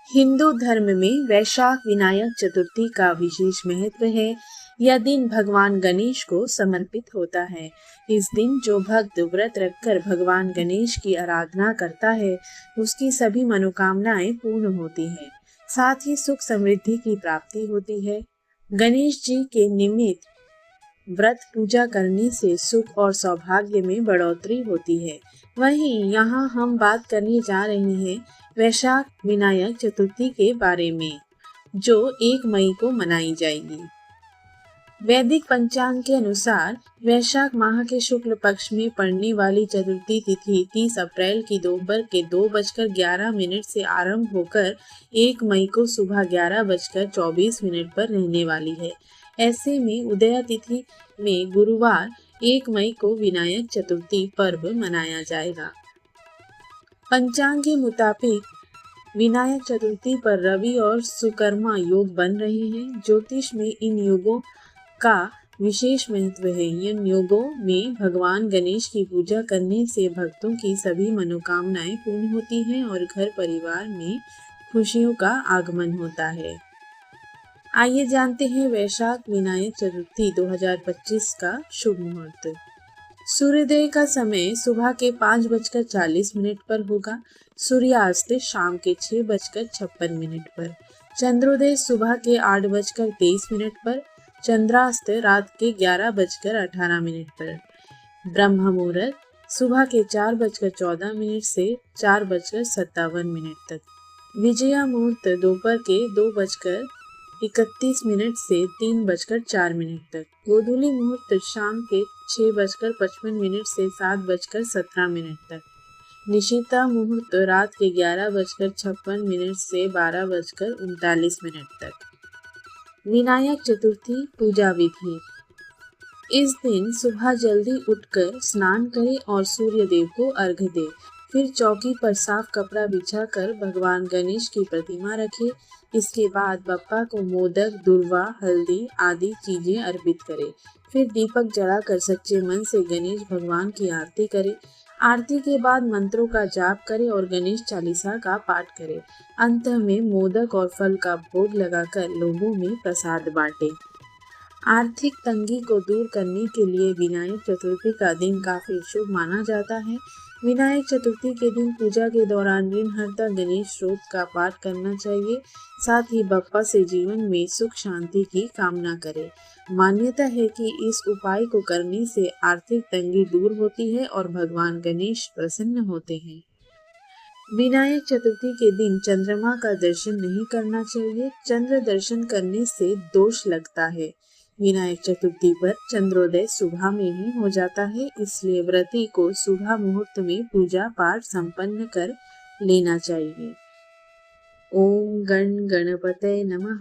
हिंदू धर्म में वैशाख विनायक चतुर्थी का विशेष महत्व है। यह दिन भगवान गणेश को समर्पित होता है। इस दिन जो भक्त व्रत रखकर भगवान गणेश की आराधना करता है, उसकी सभी मनोकामनाएं पूर्ण होती हैं। साथ ही सुख समृद्धि की प्राप्ति होती है। गणेश जी के निमित्त व्रत पूजा करने से सुख और सौभाग्य में बढ़ोतरी होती है। वहीं यहाँ हम बात करने जा रहे हैं वैशाख विनायक चतुर्थी के बारे में, जो 1 मई को मनाई जाएगी। वैदिक पंचांग के अनुसार वैशाख माह के शुक्ल पक्ष में पड़ने वाली चतुर्थी तिथि 30 अप्रैल की दोपहर के 2:11 से आरंभ होकर 1 मई को सुबह 11:24 पर रहने वाली है। ऐसे में उदया तिथि में गुरुवार 1 मई को विनायक चतुर्थी पर्व मनाया जाएगा। पंचांग के मुताबिक विनायक चतुर्थी पर रवि और सुकर्मा योग बन रहे हैं। ज्योतिष में इन योगों का विशेष महत्व है। इन योगों में भगवान गणेश की पूजा करने से भक्तों की सभी मनोकामनाएं पूर्ण होती हैं और घर परिवार में खुशियों का आगमन होता है। आइए जानते हैं वैशाख विनायक चतुर्थी 2025 का शुभ मुहूर्त। सूर्योदय का समय सुबह के 5:40 पर होगा। सूर्यास्त शाम के 6:56 पर। चंद्रोदय सुबह के 8:23 पर। चंद्रास्त रात के 11:18 पर। ब्रह्म मुहूर्त सुबह के 4:14 से 4:57 तक। विजया मुहूर्त दोपहर के 2:31 से 3:04 तक। गोधूली मुहूर्त शाम के 6:55 से 7:17 तक। निशिता मुहूर्त रात के 11:56 से 12:39 तक। विनायक चतुर्थी पूजा विधि। इस दिन सुबह जल्दी उठकर स्नान करें और सूर्य देव को अर्घ्य दें। फिर चौकी पर साफ कपड़ा बिछाकर भगवान गणेश की प्रतिमा रखें। इसके बाद बप्पा को मोदक, दूर्वा, हल्दी आदि चीजें अर्पित करें। फिर दीपक जलाकर सच्चे मन से गणेश भगवान की आरती करें। आरती के बाद मंत्रों का जाप करें और गणेश चालीसा का पाठ करें। अंत में मोदक और फल का भोग लगाकर लोगों में प्रसाद बांटें। आर्थिक तंगी को दूर करने के लिए विनायक चतुर्थी का दिन काफी शुभ माना जाता है। विनायक चतुर्थी के दिन पूजा के दौरान ऋणहर्ता गणेश स्तोत्र का पाठ करना चाहिए। साथ ही बप्पा से जीवन में सुख शांति की कामना करें। मान्यता है कि इस उपाय को करने से आर्थिक तंगी दूर होती है और भगवान गणेश प्रसन्न होते हैं। विनायक चतुर्थी के दिन चंद्रमा का दर्शन नहीं करना चाहिए। चंद्र दर्शन करने से दोष लगता है। विनायक चतुर्थी पर चंद्रोदय सुबह में ही हो जाता है, इसलिए व्रती को सुबह मुहूर्त में पूजा पाठ संपन्न कर लेना चाहिए। ओम गण गणपतये नमः।